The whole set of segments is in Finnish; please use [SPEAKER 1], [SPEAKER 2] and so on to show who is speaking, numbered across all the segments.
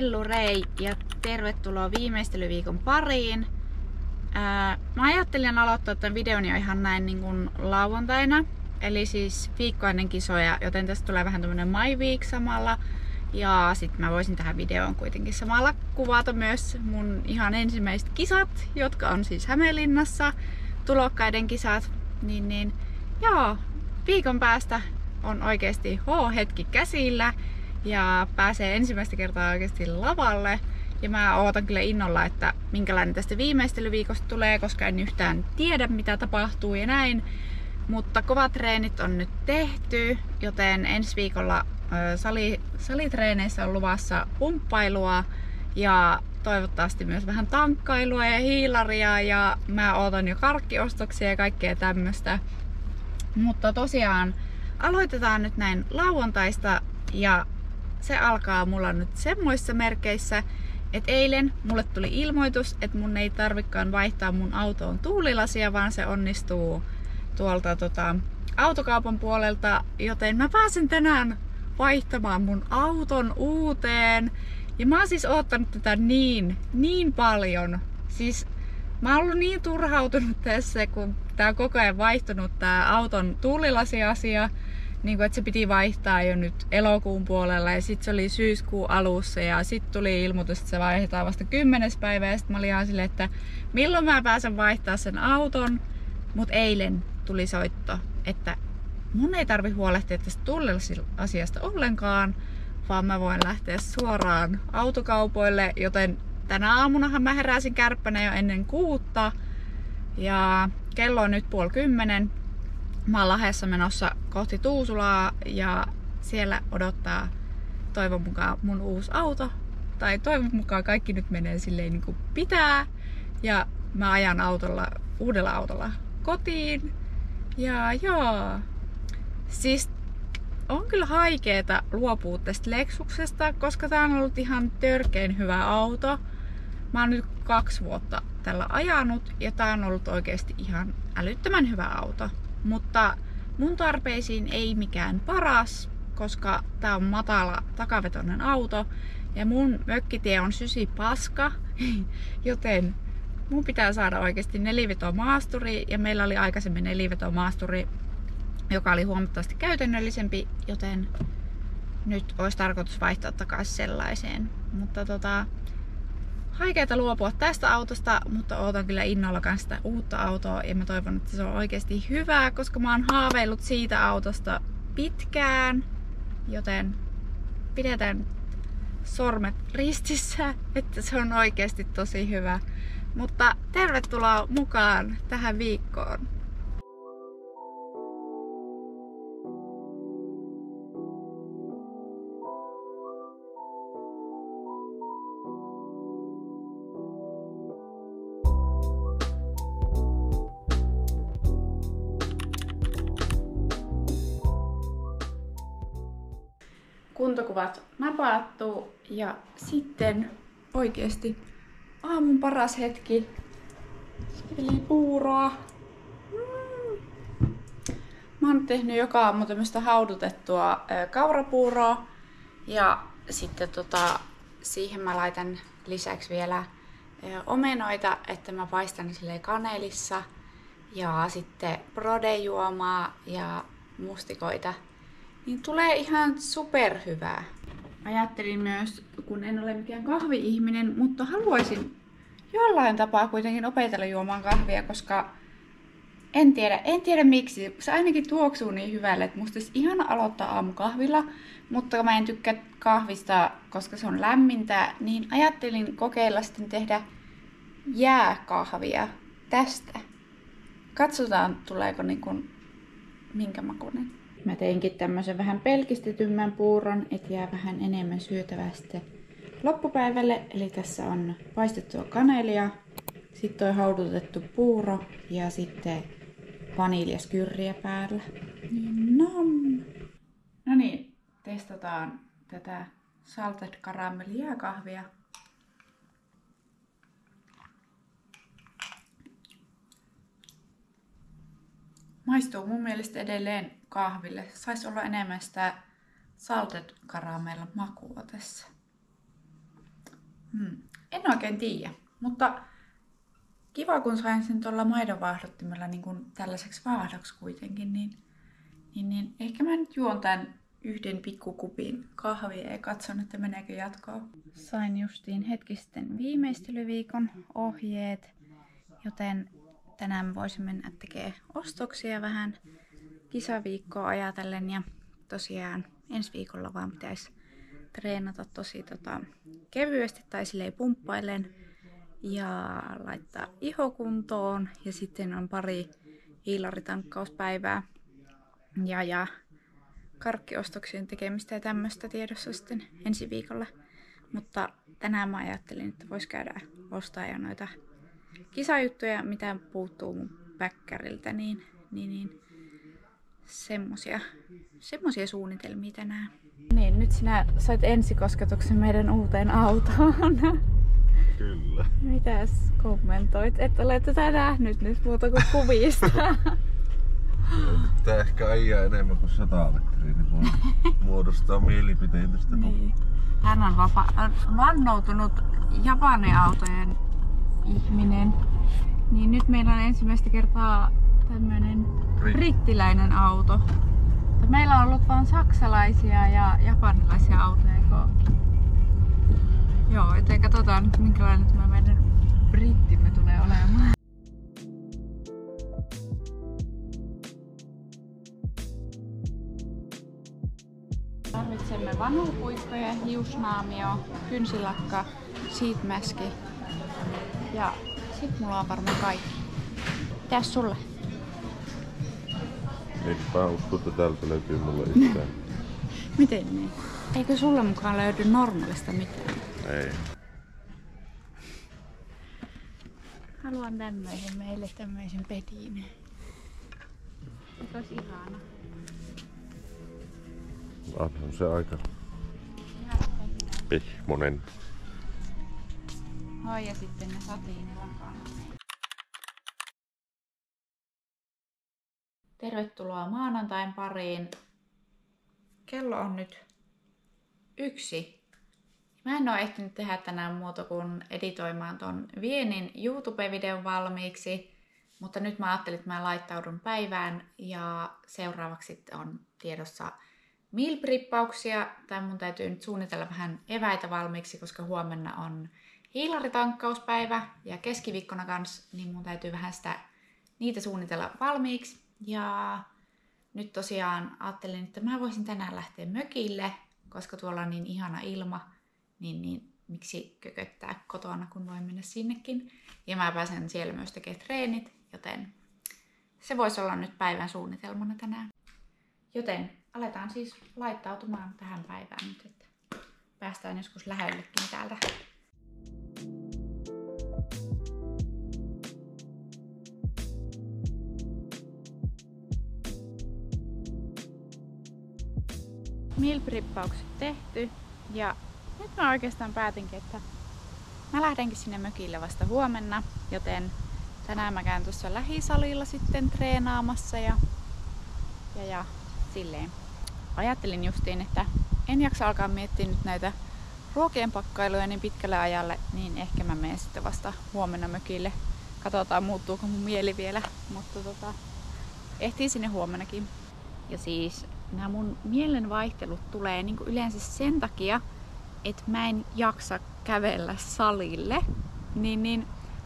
[SPEAKER 1] Ellurei ja tervetuloa viimeistelyviikon pariin. Mä ajattelin aloittaa tämän videon jo ihan näin niin kuin lauantaina, eli siis viikko ennen kisoja, joten tästä tulee vähän tämmönen my week samalla. Ja sit mä voisin tähän videoon kuitenkin samalla kuvata myös mun ihan ensimmäiset kisat, jotka on siis Hämeenlinnassa, tulokkaiden kisat. Joo, viikon päästä on oikeesti H-hetki käsillä ja pääsee ensimmäistä kertaa oikeesti lavalle. Ja mä ootan kyllä innolla, että minkälainen tästä viimeistelyviikosta tulee, koska en yhtään tiedä mitä tapahtuu ja näin. Mutta kovat treenit on nyt tehty, joten ensi viikolla salitreeneissä on luvassa pumppailua ja toivottavasti myös vähän tankkailua ja hiilaria ja mä ootan jo karkkiostoksia ja kaikkea tämmöstä. Mutta tosiaan aloitetaan nyt näin lauantaista ja se alkaa mulla nyt semmoissa merkeissä, että eilen mulle tuli ilmoitus, että mun ei tarvikaan vaihtaa mun autoon tuulilasia, vaan se onnistuu tuolta autokaupan puolelta, joten mä pääsen tänään vaihtamaan mun auton uuteen. Ja mä oon siis oottanut tätä niin paljon. Siis mä oon ollut niin turhautunut tässä, kun tää on koko ajan vaihtunut tää auton tuulilasiasia. Niin kuin, että se piti vaihtaa jo nyt elokuun puolella ja sitten se oli syyskuun alussa ja sitten tuli ilmoitus, että se vaihdetaan vasta 10. päivä ja sitten mä olin ihan silleen, että milloin mä pääsen vaihtaa sen auton. Mut eilen tuli soitto, että mun ei tarvi huolehtia tästä tullilasiasta ollenkaan, vaan mä voin lähteä suoraan autokaupoille, joten tänä aamunahan mä heräsin kärppänä jo ennen 6 ja kello on nyt 9:30. Mä oon Lahdessa menossa kohti Tuusulaa ja siellä odottaa toivon mukaan mun uusi auto. Tai toivon mukaan kaikki nyt menee silleen niin kuin pitää. Ja mä ajan uudella autolla kotiin. Ja joo. Siis on kyllä haikeeta luopua tästä Lexuksesta, koska tää on ollut ihan törkein hyvä auto. Mä oon nyt 2 vuotta tällä ajanut ja tää on ollut oikeesti ihan älyttömän hyvä auto. Mutta mun tarpeisiin ei mikään paras, koska tää on matala takavetoinen auto ja mun mökkitie on sysipaska, joten mun pitää saada oikeasti 4-vetomaasturi ja meillä oli aikaisemmin 4-vetomaasturi, joka oli huomattavasti käytännöllisempi, joten nyt olisi tarkoitus vaihtaa takaisin sellaiseen. Mutta haikeeta luopua tästä autosta, mutta ootan kyllä innolla kanssa sitä uutta autoa ja mä toivon, että se on oikeasti hyvää, koska mä oon haaveillut siitä autosta pitkään, joten pidetään sormet ristissä, että se on oikeasti tosi hyvä. Mutta tervetuloa mukaan tähän viikkoon! Kuntokuvat napattu ja sitten oikeesti aamun paras hetki. Eli puuroa. Mä oon tehnyt joka aamu tämmöstä haudutettua kaurapuuroa ja sitten siihen mä laitan lisäksi vielä omenoita, että mä paistan silleen kanelissa ja sitten brodejuomaa ja mustikoita. Niin tulee ihan superhyvää. Ajattelin myös, kun en ole mikään kahvi-ihminen, mutta haluaisin jollain tapaa kuitenkin opetella juomaan kahvia, koska en tiedä miksi. Se ainakin tuoksuu niin hyvälle, että musta olisi ihana aloittaa aamu kahvilla, mutta mä en tykkää kahvista, koska se on lämmintä, niin ajattelin kokeilla sitten tehdä jääkahvia tästä. Katsotaan, tuleeko minkä makuinen. Mä teinkin tämmösen vähän pelkistetymmän puuron, et jää vähän enemmän syötävää sitten loppupäivälle. Eli tässä on paistettua kanelia, sitten toi haudutettu puuro ja sitten vaniljaskyrriä päällä. No niin, testataan tätä salted caramel jääkahvia. Maistuu mun mielestä edelleen kahville. Saisi olla enemmän sitä salted caramel makua tässä. En oikein tiedä, mutta kiva kun sain sen tuolla maidonvaahdottimella niin kuin tällaiseksi vaahdoksi kuitenkin, niin ehkä mä nyt juon tän yhden pikkukupin kahvia ja katson, että meneekö jatkoon. Sain justiin hetki sitten viimeistelyviikon ohjeet, joten tänään me voisin mennä tekemään ostoksia vähän kisaviikkoa ajatellen. Ja tosiaan ensi viikolla vaan pitäisi treenata tosi kevyesti tai silleen pumppailen ja laittaa iho kuntoon. Ja sitten on pari hiilaritankkaupäivää ja karkkiostoksien tekemistä ja tämmöistä tiedossa sitten ensi viikolla. Mutta tänään mä ajattelin, että vois käydä ostaa jo noita kisajuttuja, mitä puuttuu mun päkkäriltä, niin semmosia suunnitelmia tänään. Niin, nyt sinä sait ensikosketuksen meidän uuteen autoon.
[SPEAKER 2] Kyllä.
[SPEAKER 1] Mitäs kommentoit? Et ole tätä nähnyt nyt muuta kuin kuvista.
[SPEAKER 2] Pitää ehkä ajaa enemmän kuin 100 metriä, niin voi muodostaa mielipiteitä sitä.
[SPEAKER 1] Niin. Hän on vannoutunut Japanin autojen ihminen. Niin nyt meillä on ensimmäistä kertaa tämmönen brittiläinen auto. Meillä on ollut vain saksalaisia ja japanilaisia autoja. Joo, joten katsotaan nyt minkälainen tämä meidän brittimme tulee olemaan. Tarvitsemme vanupuikkoja, hiusnaamio, kynsilakka, sheetmaski ja sit mulla on varmaan kaikki. Mitäs sulle?
[SPEAKER 2] Eikö usko, että täältä löytyy mulle yhtään?
[SPEAKER 1] Miten niin? Eikö sulle mukaan löydy normaalista mitään?
[SPEAKER 2] Ei.
[SPEAKER 1] Haluan tämmöisen pedin. Se olisi ihana.
[SPEAKER 2] On se aika pehmonen.
[SPEAKER 1] Oi, ja sitten ne satiinilankaanat. Tervetuloa maanantain pariin. Kello on nyt 1. Mä en oo ehtinyt tehdä tänään muuta kuin editoimaan ton Viennin YouTube-videon valmiiksi. Mutta nyt mä ajattelin, että mä laittaudun päivään ja seuraavaksi on tiedossa meal preppauksia. Tai mun täytyy nyt suunnitella vähän eväitä valmiiksi, koska huomenna on hiilaritankkauspäivä ja keskiviikkona kanssa, niin mun täytyy vähän niitä suunnitella valmiiksi. Ja nyt tosiaan ajattelin, että mä voisin tänään lähteä mökille, koska tuolla on niin ihana ilma, niin miksi kököttää kotona, kun voi mennä sinnekin. Ja mä pääsen siellä myös tekemään treenit, joten se voisi olla nyt päivän suunnitelmana tänään. Joten aletaan siis laittautumaan tähän päivään nyt, että päästään joskus lähellekin täältä. Meal preppaukset tehty ja nyt mä oikeastaan päätinkin, että mä lähdenkin sinne mökille vasta huomenna, joten tänään mä käyn tuossa lähisalilla sitten treenaamassa ja silleen. Ajattelin justiin, että en jaksa alkaa miettiä nyt näitä ruokien pakkailuja niin pitkälle ajalle, niin ehkä mä menen sitten vasta huomenna mökille. Katsotaan muuttuuko mun mieli vielä, mutta ehtii sinne huomennakin. Ja siis nämä mun mielenvaihtelut tulee niinku yleensä sen takia, että mä en jaksa kävellä salille.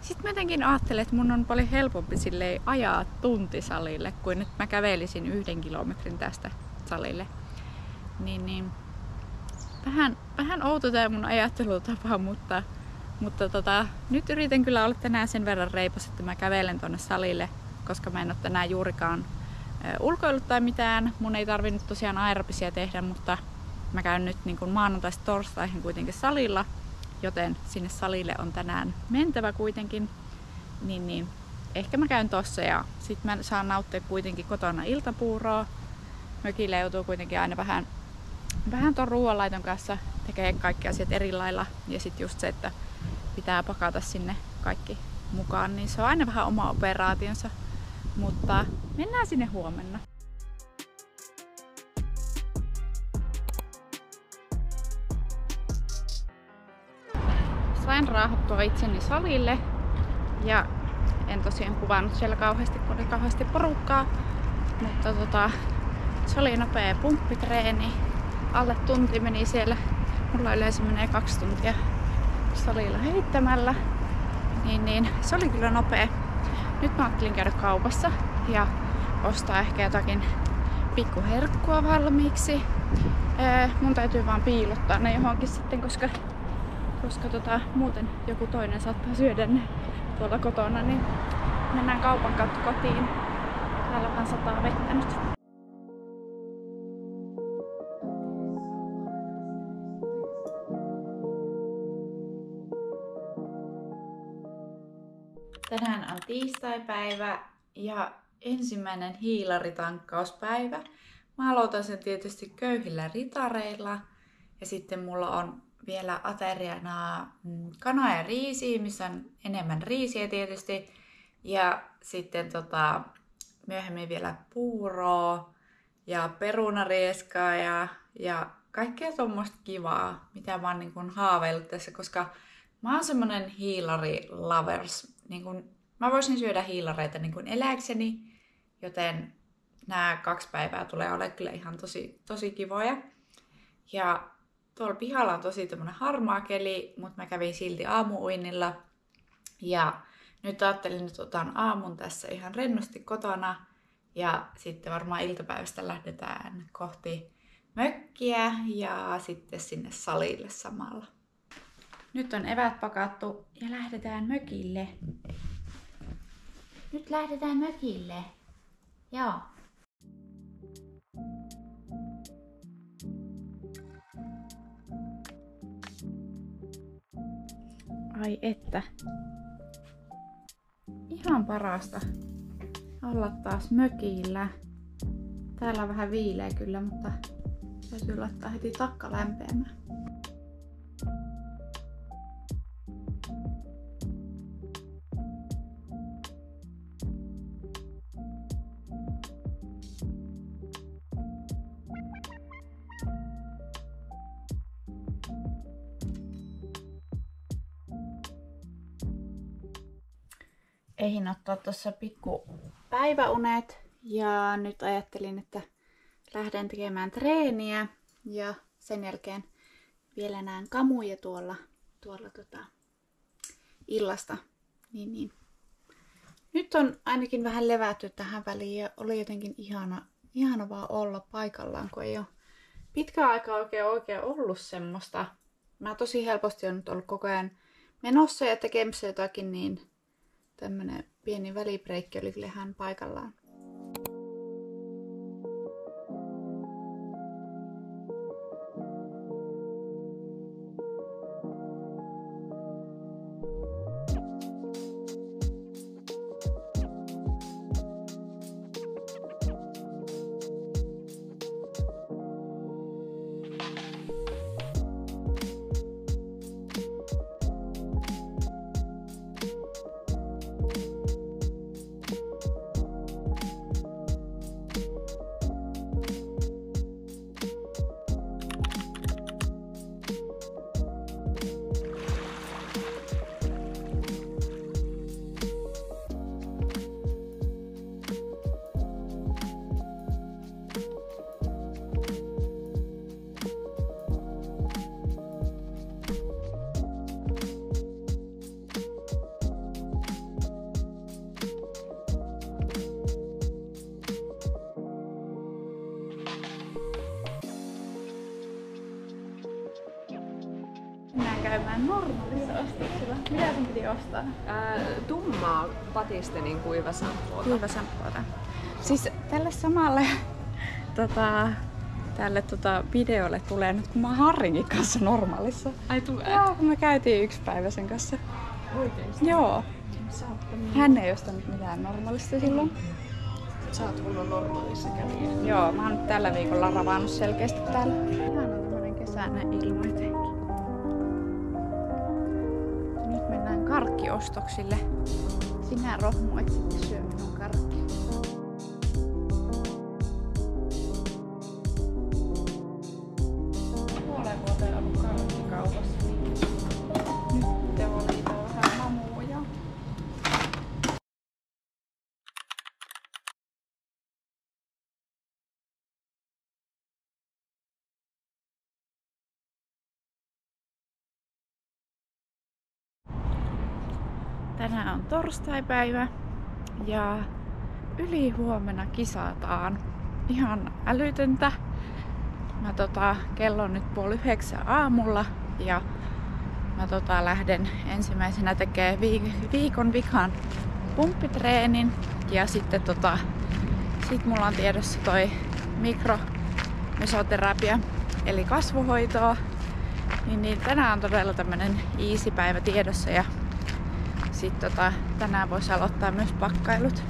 [SPEAKER 1] Sit mä jotenkin ajattelen, että mun on paljon helpompi silleen ajaa tunti salille, kuin että mä kävelisin 1 kilometrin tästä salille. Vähän outo tää mun ajattelutapa, mutta nyt yritän kyllä olla tänään sen verran reipas, että mä kävelen tonne salille, koska mä en oo tänään juurikaan ulkoillut tai mitään. Mun ei tarvinnut tosiaan aerobisia tehdä, mutta mä käyn nyt niin kuin maanantaista torstaihin kuitenkin salilla, joten sinne salille on tänään mentävä kuitenkin. Niin ehkä mä käyn tossa ja sit mä saan nauttia kuitenkin kotona iltapuuroa. Mökillä joutuu kuitenkin aina vähän ton ruoanlaiton kanssa tekee kaikki asiat eri lailla. Ja sit just se, että pitää pakata sinne kaikki mukaan, niin se on aina vähän oma operaationsa. Mutta mennään sinne huomenna. sain raahattua itseni salille ja en tosiaan kuvannut siellä kauheasti, kun oli kauheasti porukkaa. Mutta se oli nopea pumppitreeni. Alle tunti meni siellä. Mulla yleensä menee 2 tuntia salilla heittämällä. Niin se oli kyllä nopea. Nyt mä ajattelin käydä kaupassa ja ostaa ehkä jotakin pikkuherkkua valmiiksi. Mun täytyy vaan piilottaa ne johonkin sitten, koska muuten joku toinen saattaa syödä ne tuolla kotona, niin mennään kaupan kautta kotiin. Täällä vaan sataa vettä nyt. Tänään on tiistaipäivä ja ensimmäinen hiilaritankkauspäivä. Mä aloitan sen tietysti köyhillä ritareilla ja sitten mulla on vielä ateriana kanaa ja riisiä, missä on enemmän riisiä tietysti. Ja sitten myöhemmin vielä puuroa ja perunarieskaa ja kaikkea tommoista kivaa, mitä mä oon niin kun haaveillut tässä, koska mä oon semmonen hiilari-lovers. Niin kun, mä voisin syödä hiilareita niin kun elääkseni, joten nämä 2 päivää tulee olemaan kyllä ihan tosi kivoja. Ja tuolla pihalla on tosi tämmönen harmaa keli, mutta mä kävin silti aamuuinnilla. Ja nyt ajattelin, että otan aamun tässä ihan rennosti kotona. Ja sitten varmaan iltapäivästä lähdetään kohti mökkiä ja sitten sinne salille samalla. Nyt on eväät pakattu ja lähdetään mökille. Nyt lähdetään mökille. Joo. Ai että. Ihan parasta olla taas mökillä. Täällä on vähän viileä kyllä, mutta täytyy laittaa heti takka lämpeämään. Ehdin ottaa tuossa pikku päiväunet ja nyt ajattelin, että lähden tekemään treeniä ja sen jälkeen vielä näen kamuja tuolla illasta. Niin. Nyt on ainakin vähän levätty tähän väliin ja oli jotenkin ihana vaan olla paikallaan, kun ei ole pitkään aikaa oikein ollut semmoista. Mä tosi helposti on nyt ollut koko ajan menossa ja tekemässä jotakin, niin tämmönen pieni välibreikki oli kyllä ihan paikallaan. Mennään käymään normaalissa ostoksilla. Mitä sun piti ostaa?
[SPEAKER 3] Tummaa Batistenin kuivasampoota.
[SPEAKER 1] Kuivasampoota. Siis tälle samalle tälle videolle tulee nyt, kun mä oon Harringin kanssa normaalissa.
[SPEAKER 3] Ai tulee?
[SPEAKER 1] Joo, kun me käytiin 1 päivä sen kanssa.
[SPEAKER 3] Oikeesti?
[SPEAKER 1] Joo. Hän ei ostanut mitään normaalista silloin.
[SPEAKER 3] Sä oot kunnon normaalissa kävijä.
[SPEAKER 1] Joo, mä oon nyt tällä viikolla ravannut selkeästi täällä. Ihan on tämmönen kesäinen ilma jotenkin. Nyt mennään karkkiostoksille. Sinä rohmuit sitten syö minun karkkia. Puolen vuoteen ollut karkkikaupassa. Nyt Tänään on torstaipäivä ja ylihuomenna kisataan. Ihan älytöntä. Kello on nyt 8:30 aamulla ja mä lähden ensimmäisenä tekemään viikon vikan pumppitreenin ja sitten sit mulla on tiedossa toi mikromesoterapia eli kasvohoitoa. Niin tänään on todella tämmönen easy päivä tiedossa ja sitten tänään voisi aloittaa myös pakkailut.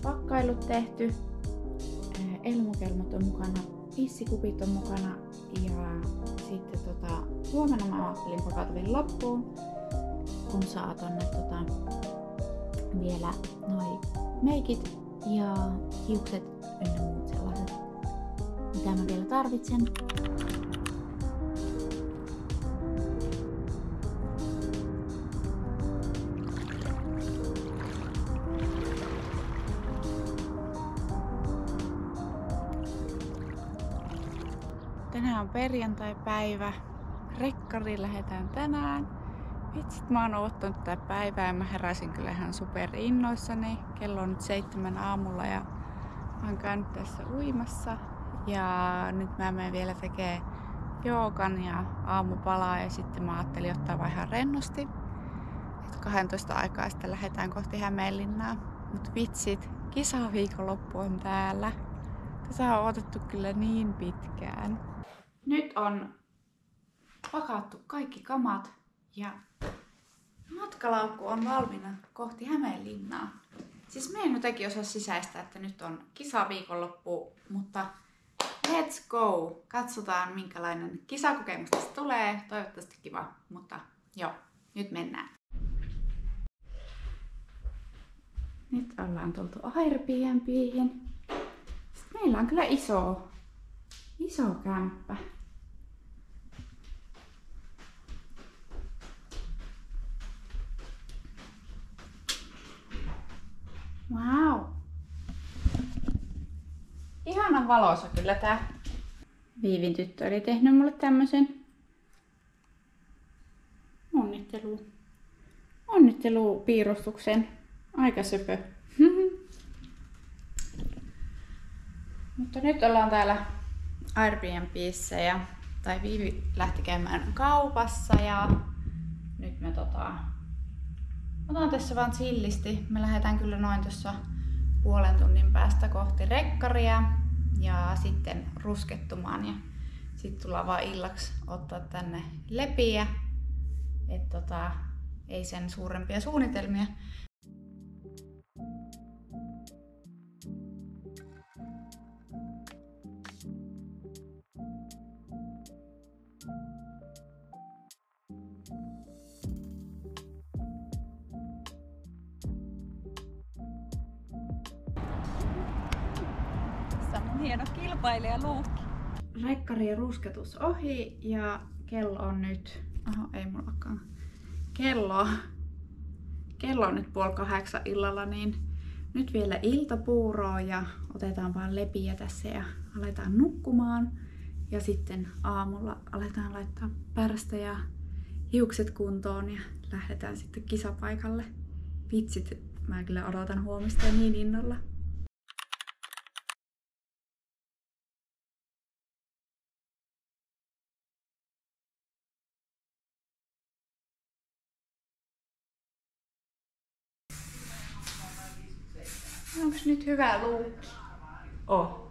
[SPEAKER 1] Pakkailut tehty. Elmukelmot on mukana, pissikupit on mukana ja sitten huomenna mä ajattelin pakata vielä loppuun, kun saa tonne vielä noi meikit ja hiukset ynnä muut sellaiset, mitä mä vielä tarvitsen. Tänään on perjantai-päivä. Rekkariin lähdetään tänään. Vitsit, mä oon odottanut tätä päivää ja mä heräsin kyllä ihan superinnoissani. Kello on nyt 7 aamulla ja mä oon käynyt tässä uimassa. Ja nyt mä menen vielä tekee joogan ja aamupalaa ja sitten mä ajattelin ottaa vaan ihan rennosti. 12 aikaa sitten lähdetään kohti Hämeenlinnaa. Mut vitsit, kisaviikonloppu on täällä. Tätä on odotettu kyllä niin pitkään. Nyt on pakattu kaikki kamat ja matkalaukku on valmiina kohti Hämeenlinnaa. Siis me en jotenkin osaa sisäistää, että nyt on kisaviikonloppu, mutta let's go! Katsotaan minkälainen kisakokemus tästä tulee. Toivottavasti kiva, mutta joo, nyt mennään. Nyt ollaan tultu Airbnbihin. Meillä on kyllä iso kämppä. Wow. Ihanan valoisa kyllä tää. Viivin tyttö oli tehnyt mulle tämmösen onnittelupiirustuksen. Aika söpö. Mutta nyt ollaan täällä Airbnbissä tai Viivi lähti käymään kaupassa ja nyt me otan tässä vaan chillisti. Me lähdetään kyllä noin tuossa puolen tunnin päästä kohti rekkaria ja sitten ruskettumaan ja sitten tullaan vaan illaksi ottaa tänne lepiä. että ei sen suurempia suunnitelmia.
[SPEAKER 3] Tässä on mun hieno kilpailijaluukki.
[SPEAKER 1] Rekkari ja rusketus ohi ja kello on nyt... ei mullakaan. Kello on nyt 7:30 illalla, niin nyt vielä iltapuuroa ja otetaan vaan lepiä tässä ja aletaan nukkumaan. Ja sitten aamulla aletaan laittaa pärstä ja hiukset kuntoon ja lähdetään sitten kisapaikalle. Vitsit, mä kyllä odotan huomista niin innolla. Onks nyt hyvä luukki? Oh.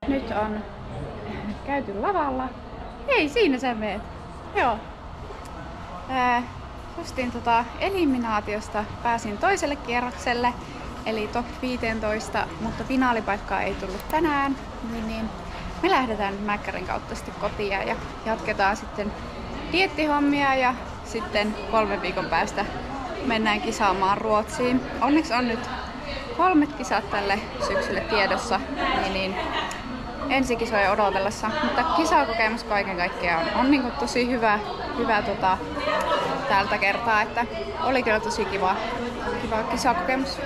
[SPEAKER 1] Nyt on käyty lavalla. Hei, siinä sä meet. Joo. Justiin eliminaatiosta pääsin toiselle kierrokselle, eli top 15, mutta finaalipaikkaa ei tullut tänään. Niin me lähdetään nyt Mäkkärin kautta sitten kotiin ja jatketaan sitten diettihommia ja sitten 3 viikon päästä mennään kisaamaan Ruotsiin. Onneksi on nyt 3 kisat tälle syksylle tiedossa, niin ensikisoja odotellessa. Mutta kisakokemus kaiken kaikkiaan on niin kuin tosi hyvä tältä kertaa, että oli kyllä tosi kiva kisakokemus.